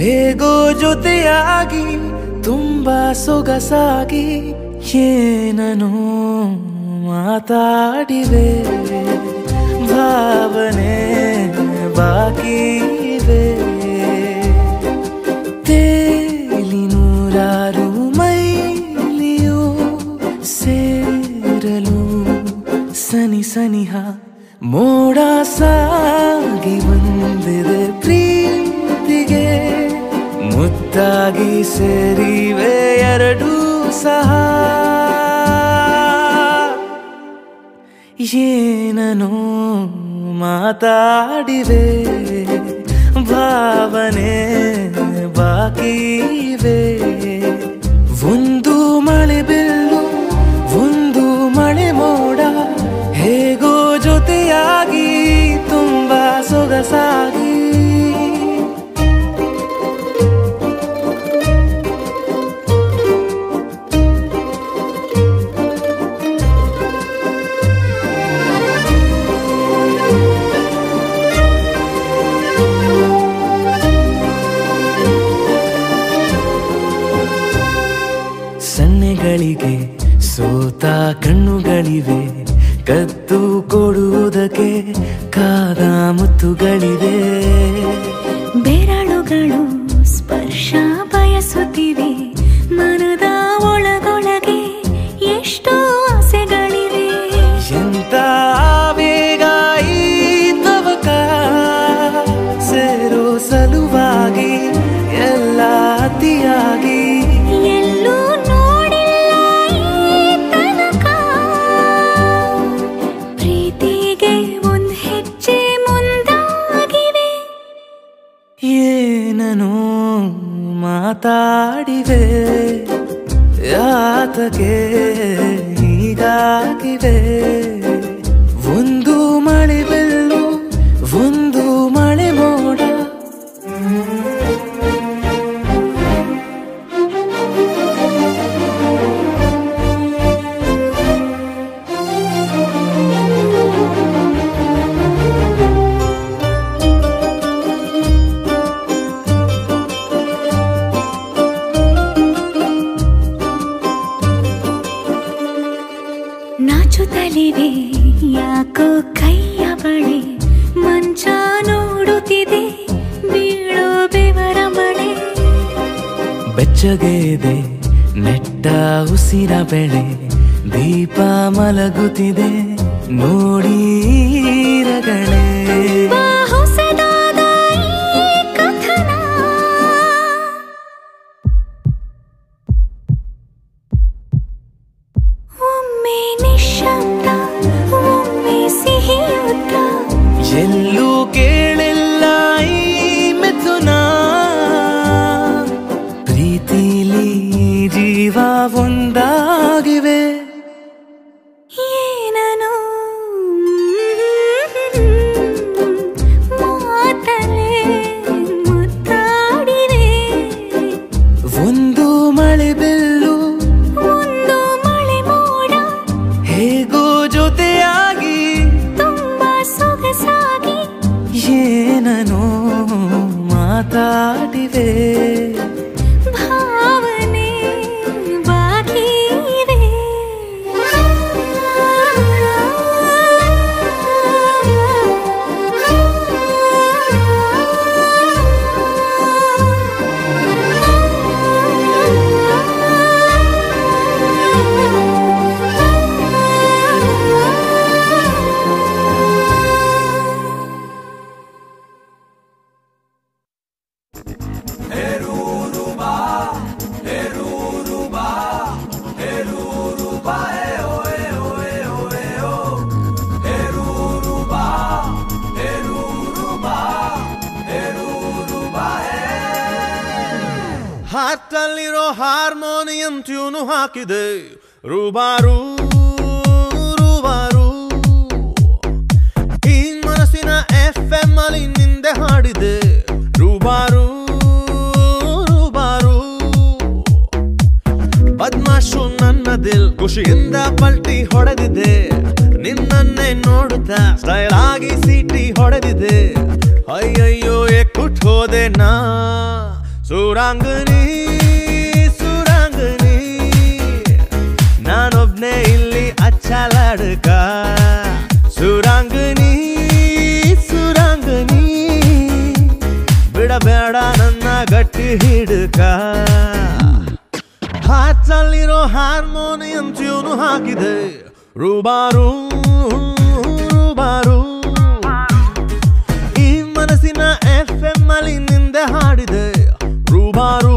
ಹೇಗೋ ಜೊತೆಯಾಗಿ ತುಂಬಾ ಸೊಗಸಾಗಿ ಏನೋ ಮಾತಾಡಿವೆ ಭಾವನೆ ಬಾಕಿ ಇವೆ ತೇಲಿ ನೂರಾರು ಮೈಲಿಯೋ ಸೇರಲು ಸನಿ ಸನಿಹ ಮೋಡ ಸಾಗಿ ಬಂದಿದೆ ಪ್ರೀತಿಗೆ ಮುದ್ದಾಗಿ ಸೇರಿವೆ ಎರಡೂ ಸಹ ಏನೋ ಮಾತಾಡಿವೆ ಭಾವನೆ ಬಾಕಿ ಇವೆ ಒಂದು ಮಳೆ ಬಿಲ್ಲು ಒಂದು ಮಳೆ ಮೋಡ ಹೇಗೋ ಜೊತೆಯಾಗಿ ತುಂಬಾ ಸೊಗಸಾಗಿ ಸನ್ನೆಗಳಿಗೆ ಸೋತ ಕಣ್ಣುಗಳಿವೆ ಕದ್ದು ಕೊಡುವುದಕ್ಕೆ ಕಾದ ಮುತ್ತುಗಳಿವೆ ಬೆರಳುಗಳು ಸ್ಪರ್ಶ ಬಯಸುತ್ತಿವೆ ಮನದ ಒಳಗೊಳಗೆ ಎಷ್ಟೋ ಆಸೆಗಳಿವೆ ಎಂತ ಬೇಗ ಈ ತವಕ ಸೇರೋ ಸಲುವಾಗಿ ಎಲ್ಲ ಅತಿಯಾಗಿ ಎಲ್ಲೂ ನೋಡಿಲ್ಲ ಈ ತನಕ ಪ್ರೀತಿಗೆ ಒಂದ್ ಹೆಜ್ಜೆ ಮುಂದಾಗಿವೆ ಏನೋ ಮಾತಾಡಿವೆ ಯಾತಕ್ಕೆ ಹೀಗಾಗಿವೆ ಒಂದು ಮಳೆ ಬೆಲ್ಲು ಒಂದು ಮಳೆ ಮೋಡ ನಾಚುತ್ತಲಿವೆ ಯಾಕೋ ಕೈಯ ಬಳೆ ಮಂಚ ನೋಡುತ್ತಿದೆ ಬೀಳೋ ಬೆವರ ಮಳೆ ಬೆಚ್ಚಗೆದೆ ನೆಟ್ಟ ಉಸಿರ ಬೆಳೆ ದೀಪ ಮಲಗುತ್ತಿದೆ ನೋಡಿ ರಗಳೆ ಹೊಸದಾದ ಈ ಕಥನ ಒಮ್ಮೆ ನಿಶಬ್ದ ಒಮ್ಮೆ ಸಿಹಿಯುತ್ತ ಎಲ್ಲೂ ಕೇಳಿಲ್ಲ ಈ ಮಿಥುನ ಪ್ರೀತಿಲಿ ಜೀವ ಒಂದಾಗಿವೆ ಏನೋ ಮಾತಲೆ ಮುತ್ತಾಡಿವೆ ಒಂದು ಮಳೆ ಬಿಲ್ಲು ಒಂದು ಮಳೆ ಮೋಡ ಹೇಗೋ ಜೊತೆಯಾಗಿ ತುಂಬಾ ಸೊಗಸಾಗಿ ಏನೋ ಮಾತಾಡಿವೆ ಭಾವನೆ ಬಾಕಿ ಇವೆ ಹಾರ್ಟಲ್ಲಿರೋ ಹಾರ್ಮೋನಿಯಂ ಟ್ಯೂನು ಹಾಕಿದೆ ರೂಬಾರು ರೂಬಾರು ಈ ಮನಸ್ಸಿನ FM ಅಲ್ಲಿ ನಿಂದೆ ಹಾಡಿದೆ ರೂಬಾರು ರೂಬಾರು ಬದ್ಮಾಶು ನನ್ನ ದಿಲ್ ಖುಷಿಯಿಂದ ಪಲ್ಟಿ ಹೊಡೆದಿದೆ ನಿನ್ನನ್ನೇ ನೋಡುತ್ತಾ ಸ್ಟೈಲ್ ಆಗಿ ಸೀಟಿ ಹೊಡೆದಿದೆ ಅಯ್ಯಯ್ಯೋ ಎಕ್ಕುಟ್ ಹೋದೆ ನಾ ಸುರಾಂಗನಿ ಸುರಾಂಗನಿ ನಾನೊಬ್ನೇ ಇಲ್ಲಿ ಅಚ್ಚಲಾಡಕ ಸುರಾಂಗನಿ ಸುರಾಂಗನಿ ಬಿಡಬೇಡ ನನ್ನ ಗಟ್ಟಿ ಹಿಡ್ಕ ಹಾಚಲ್ಲಿರೋ ಹಾರ್ಮೋನಿಯಂ ಟ್ಯೂನು ಹಾಕಿದೆ ರೂಬಾರು ರೂಬಾರು ಈ ಮನಸ್ಸಿನ FM ಅಲ್ಲಿ ನಿಂದೆ ಹಾಡಿದೆ ರೂಬಾರು